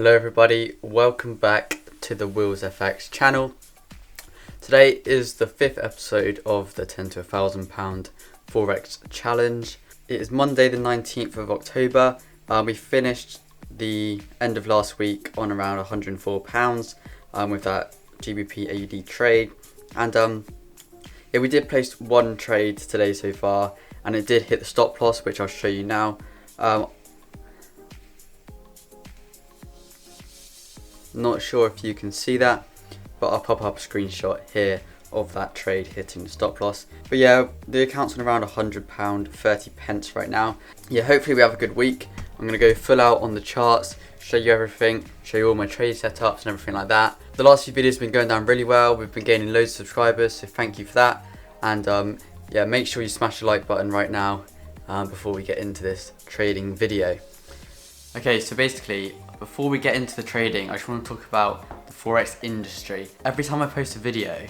Hello everybody, welcome back to the Wheels FX channel. Today is the 5th episode of the 10 to £1,000 Forex challenge. It is Monday the 19th of October. We finished the end of last week on around £104 with that GBP AUD trade, and we did place one trade today so far, and it did hit the stop loss, which I'll show you now. Not sure if you can see that, but I'll pop up a screenshot here of that trade hitting the stop loss. But yeah, the account's on around £100, 30 pence right now. Yeah, hopefully we have a good week. I'm going to go full out on the charts, show you everything, show you all my trade setups and everything like that. The last few videos have been going down really well. We've been gaining loads of subscribers, so thank you for that. And yeah, make sure you smash the like button right now before we get into this trading video. Okay, so basically, before we get into the trading, I just want to talk about the Forex industry. Every time I post a video,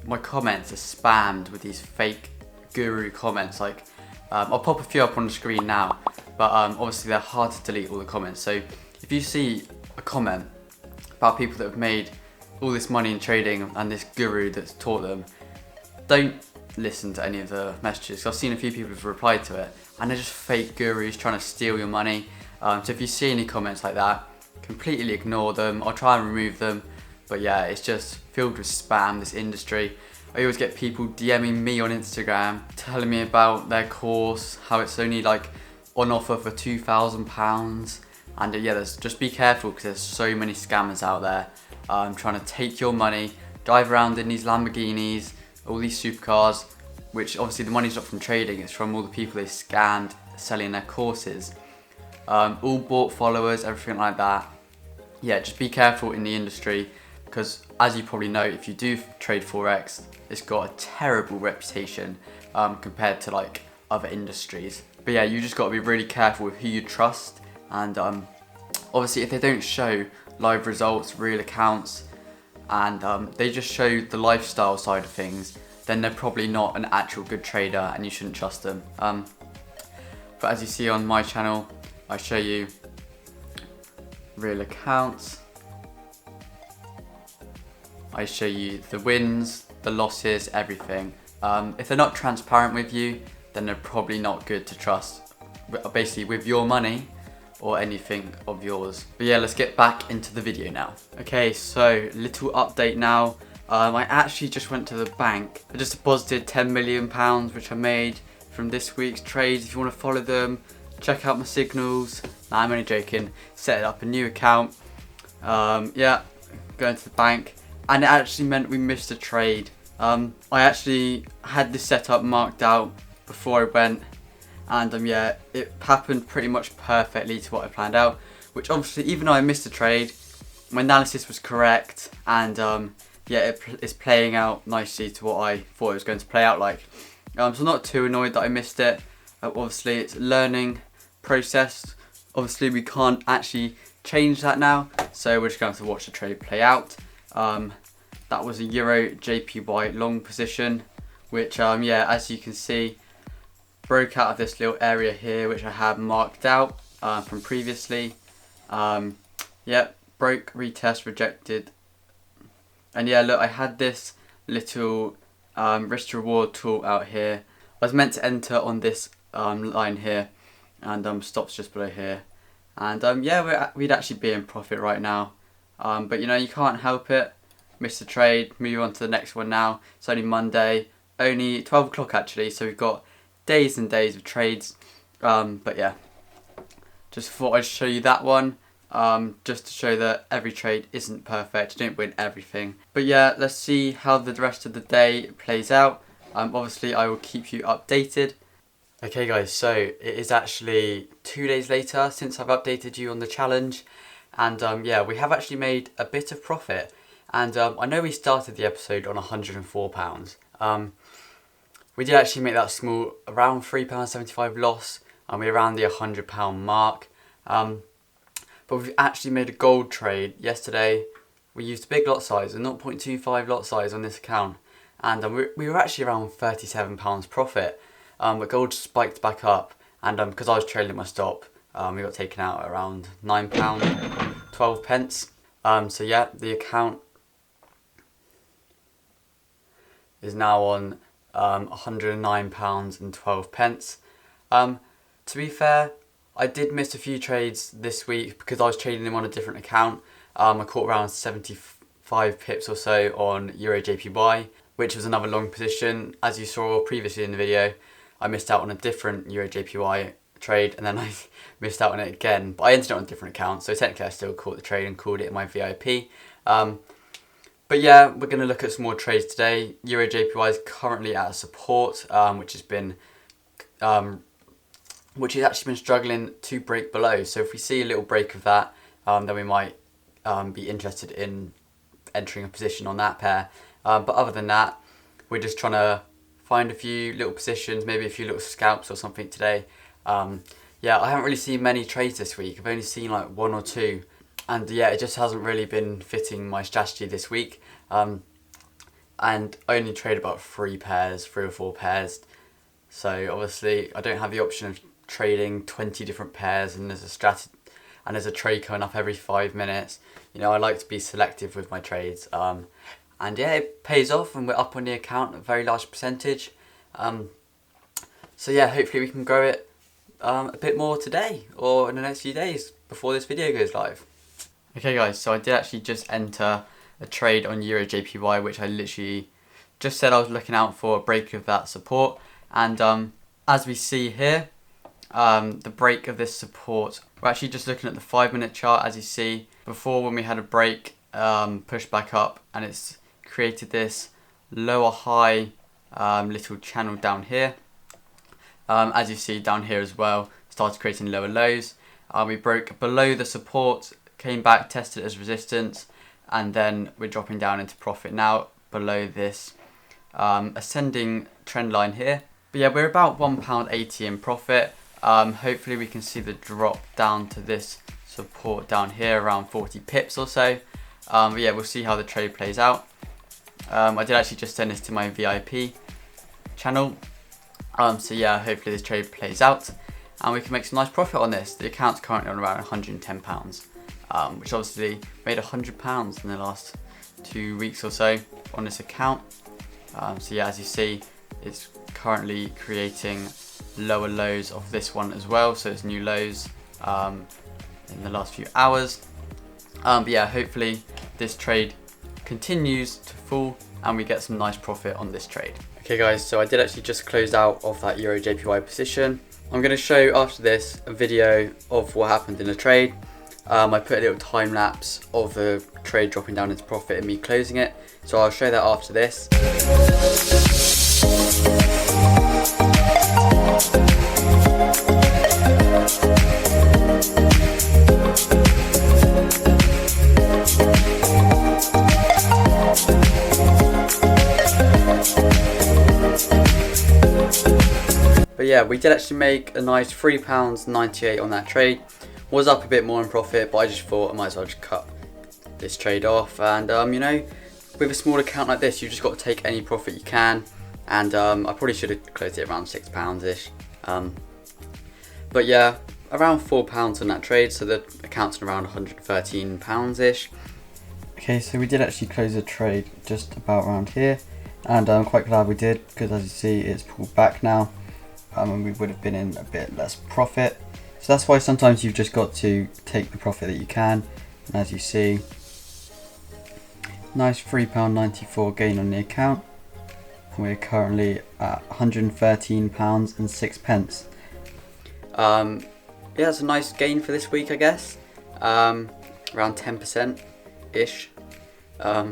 my comments are spammed with these fake guru comments. Like, I'll pop a few up on the screen now, but obviously they're hard to delete, all the comments. So if you see a comment about people that have made all this money in trading and this guru that's taught them, don't listen to any of the messages. I've seen a few people have replied to it, and they're just fake gurus trying to steal your money. So if you see any comments like that, completely ignore them. I'll try and remove them, but yeah, it's just filled with spam, this industry. I always get people DMing me on Instagram telling me about their course, how it's only like on offer for £2,000, and yeah, just be careful because there's so many scammers out there trying to take your money, drive around in these Lamborghinis, all these supercars, which obviously the money's not from trading, it's from all the people they scammed selling their courses. All bought followers, everything like that. Yeah, just be careful in the industry, because as you probably know, if you do trade Forex, it's got a terrible reputation compared to like other industries. But yeah, you just got to be really careful with who you trust, and obviously if they don't show live results, real accounts, and they just show the lifestyle side of things, then they're probably not an actual good trader and you shouldn't trust them. But as you see on my channel, I show you real accounts, I show you the wins, the losses, everything. If they're not transparent with you, then they're probably not good to trust, basically with your money or anything of yours. But yeah, let's get back into the video now. Okay, so little update now. I actually just went to the bank. I just deposited £10 million, which I made from this week's trades. If you want to follow them, check out my signals. Nah, I'm only joking. Set up a new account. Yeah, going to the bank, and it actually meant we missed a trade. I actually had this setup marked out before I went, and yeah, it happened pretty much perfectly to what I planned out. Which obviously, even though I missed a trade, my analysis was correct, and yeah, it's playing out nicely to what I thought it was going to play out like. So I'm not too annoyed that I missed it. Obviously, it's a learning process. Obviously, we can't actually change that now, so we're just going to have to watch the trade play out. That was a Euro JPY long position, which yeah, as you can see, broke out of this little area here, which I have marked out from previously. Yeah, broke, retest, rejected, and yeah, look, I had this little risk to reward tool out here. I was meant to enter on this line here, and stops just below here, and yeah, we'd actually be in profit right now, but you know, you can't help it. Missed the trade, move on to the next one now. It's only Monday, only 12 o'clock actually, so we've got days and days of trades, but yeah, just thought I'd show you that one, just to show that every trade isn't perfect, you don't win everything. But yeah, let's see how the rest of the day plays out. Obviously I will keep you updated. Okay guys, so it is actually 2 days later since I've updated you on the challenge, and yeah, we have actually made a bit of profit, and I know we started the episode on £104. We did actually make that small, around £3.75 loss, and we're around the £100 mark, but we've actually made a gold trade yesterday. We used a big lot size, a 0.25 lot size on this account, and we were actually around £37 profit. But gold spiked back up, and because I was trailing my stop, we got taken out at around £9.20, 12 pence. So yeah, the account is now on £109.12. To be fair, I did miss a few trades this week because I was trading them on a different account. I caught around 75 pips or so on Euro JPY, which was another long position. As you saw previously in the video, I missed out on a different Euro JPY trade, and then I missed out on it again, but I entered it on a different account, so technically I still caught the trade and called it in my VIP. But yeah, we're going to look at some more trades today. Euro JPY is currently at a support, which has actually been struggling to break below. So if we see a little break of that, then we might be interested in entering a position on that pair. But other than that, we're just trying to find a few little positions, maybe a few little scalps or something today. Yeah, I haven't really seen many trades this week. I've only seen like one or two. And yeah, it just hasn't really been fitting my strategy this week. And I only trade about 3 or 4 pairs. So obviously I don't have the option of trading 20 different pairs and there's a trade coming up every 5 minutes. You know, I like to be selective with my trades. And yeah, it pays off and we're up on the account a very large percentage. So yeah, hopefully we can grow it a bit more today or in the next few days before this video goes live. Okay guys, so I did actually just enter a trade on Euro JPY, which I literally just said I was looking out for a break of that support. And as we see here, the break of this support, we're actually just looking at the 5-minute chart. As you see, before when we had a break, push back up, and it's created this lower high little channel down here. As you see down here as well, started creating lower lows. We broke below the support, came back, tested it as resistance, and then we're dropping down into profit now below this ascending trend line here. But yeah, we're about £1.80 in profit. Hopefully we can see the drop down to this support down here around 40 pips or so. But yeah, we'll see how the trade plays out. I did actually just send this to my VIP channel. So yeah, hopefully this trade plays out and we can make some nice profit on this. The account's currently on around £110. Which obviously made £100 in the last 2 weeks or so on this account. So yeah, as you see, it's currently creating lower lows of this one as well, so it's new lows in the last few hours. But yeah, hopefully this trade continues to fall and we get some nice profit on this trade. Okay guys, so I did actually just close out of that Euro JPY position. I'm going to show after this a video of what happened in the trade. I put a little time lapse of the trade dropping down into profit and me closing it, so I'll show that after this. But yeah, we did actually make a nice £3.98 on that trade. Was up a bit more in profit, but I just thought I might as well just cut this trade off. And you know, with a small account like this, you just got to take any profit you can. And I probably should have closed it around £6-ish. But yeah, around £4 on that trade, so the account's around £113-ish. Okay, so we did actually close the trade just about around here, and I'm quite glad we did, because as you see, it's pulled back now, and we would have been in a bit less profit. So that's why sometimes you've just got to take the profit that you can. And as you see, nice £3.94 gain on the account. And we're currently at £113.06. Yeah, it's a nice gain for this week, I guess. Around 10%-ish.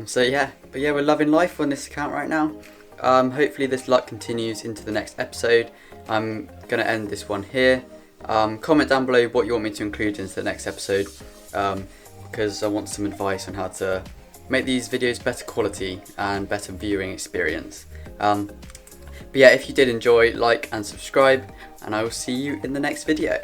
So yeah, but yeah, we're loving life on this account right now. Hopefully this luck continues into the next episode. I'm going to end this one here. Comment down below what you want me to include into the next episode, because I want some advice on how to make these videos better quality and better viewing experience. But yeah, if you did enjoy, like and subscribe, and I will see you in the next video.